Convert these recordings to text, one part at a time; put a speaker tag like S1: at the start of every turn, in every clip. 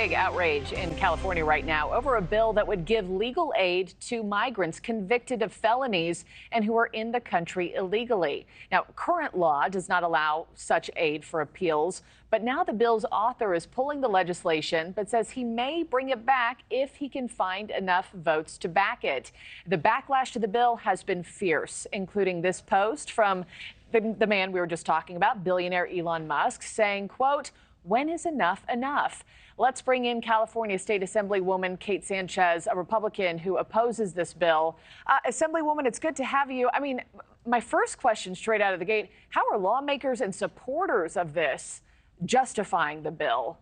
S1: big outrage in California right now over a bill that would give legal aid to migrants convicted of felonies and who are in the country illegally. Now, current law does not allow such aid for appeals, but now the bill's author is pulling the legislation, but says he may bring it back if he can find enough votes to back it. The backlash to the bill has been fierce, including this post from the man we were just talking about, billionaire Elon Musk, saying, quote, "When is enough enough?" Let's bring in California State Assemblywoman Kate Sanchez, a Republican who opposes this bill. Assemblywoman, it's good to have you. I mean, my first question straight out of the gate, how are lawmakers and supporters of this justifying the bill?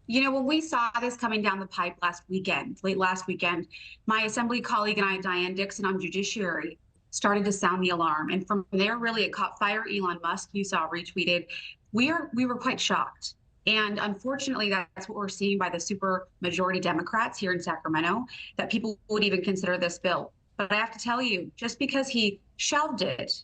S2: You know, when we saw this coming down the pipe late last weekend, my Assembly colleague and I, Diane Dixon on Judiciary, started to sound the alarm. And from there, really, it caught fire. Elon Musk, you saw retweeted. We were quite shocked. And unfortunately, that's what we're seeing by the super majority Democrats here in Sacramento, that people would even consider this bill. But I have to tell you, just because he shelved it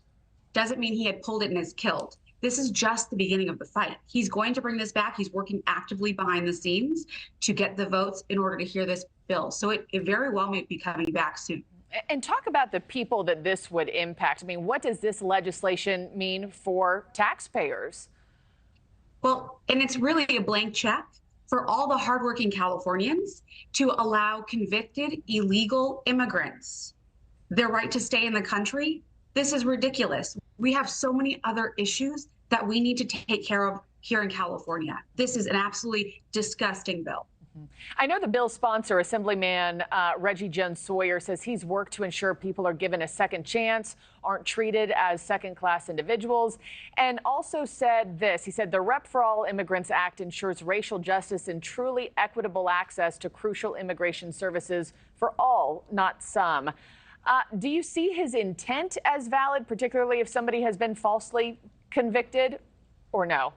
S2: doesn't mean he had pulled it and is killed. This is just the beginning of the fight. He's going to bring this back. He's working actively behind the scenes to get the votes in order to hear this bill. So it very well may be coming back soon.
S1: And talk about the people that this would impact. I mean, what does this legislation mean for taxpayers?
S2: Well, and it's really a blank check for all the hardworking Californians to allow convicted illegal immigrants their right to stay in the country. This is ridiculous. We have so many other issues that we need to take care of here in California. This is an absolutely disgusting bill.
S1: I know the bill's sponsor, Assemblyman Reggie Jones Sawyer, says he's worked to ensure people are given a second chance, aren't treated as second-class individuals, and also said this. He said the Rep for All Immigrants Act ensures racial justice and truly equitable access to crucial immigration services for all, not some. Do you see his intent as valid, particularly if somebody has been falsely convicted, or no?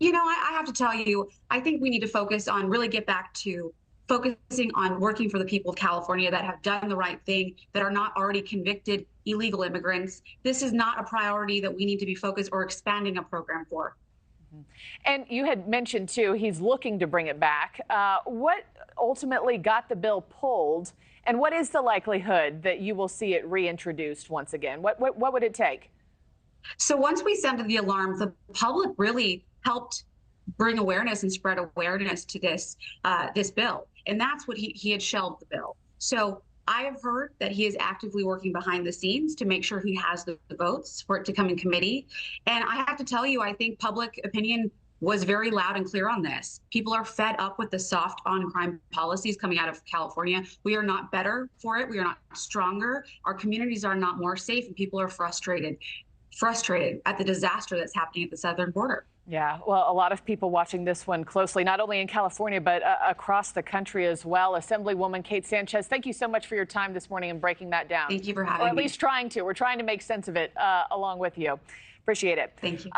S2: You know, I have to tell you, I think we need to really get back to focusing on working for the people of California that have done the right thing, that are not already convicted illegal immigrants. This is not a priority that we need to be focused or expanding a program for.
S1: And you had mentioned, too, he's looking to bring it back. What ultimately got the bill pulled, and what is the likelihood that you will see it reintroduced once again? What would it take?
S2: So once we sounded the alarm, the public really helped bring awareness and spread awareness to this bill. And that's what he had shelved the bill. So I have heard that he is actively working behind the scenes to make sure he has the votes for it to come in committee. And I have to tell you, I think public opinion was very loud and clear on this. People are fed up with the soft on crime policies coming out of California. We are not better for it. We are not stronger. Our communities are not more safe, and people are frustrated at the disaster that's happening at the southern border.
S1: Yeah, well, a lot of people watching this one closely, not only in California, but across the country as well. Assemblywoman Kate Sanchez, thank you so much for your time this morning and breaking that down.
S2: Thank you for having me.
S1: Or at least trying to. We're trying to make sense of it along with you. Appreciate it.
S2: Thank you.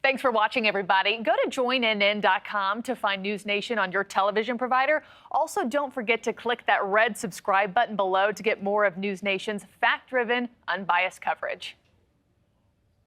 S1: Thanks for watching, everybody. Go to joinnn.com to find NewsNation on your television provider. Also, don't forget to click that red subscribe button below to get more of NewsNation's fact-driven, unbiased coverage.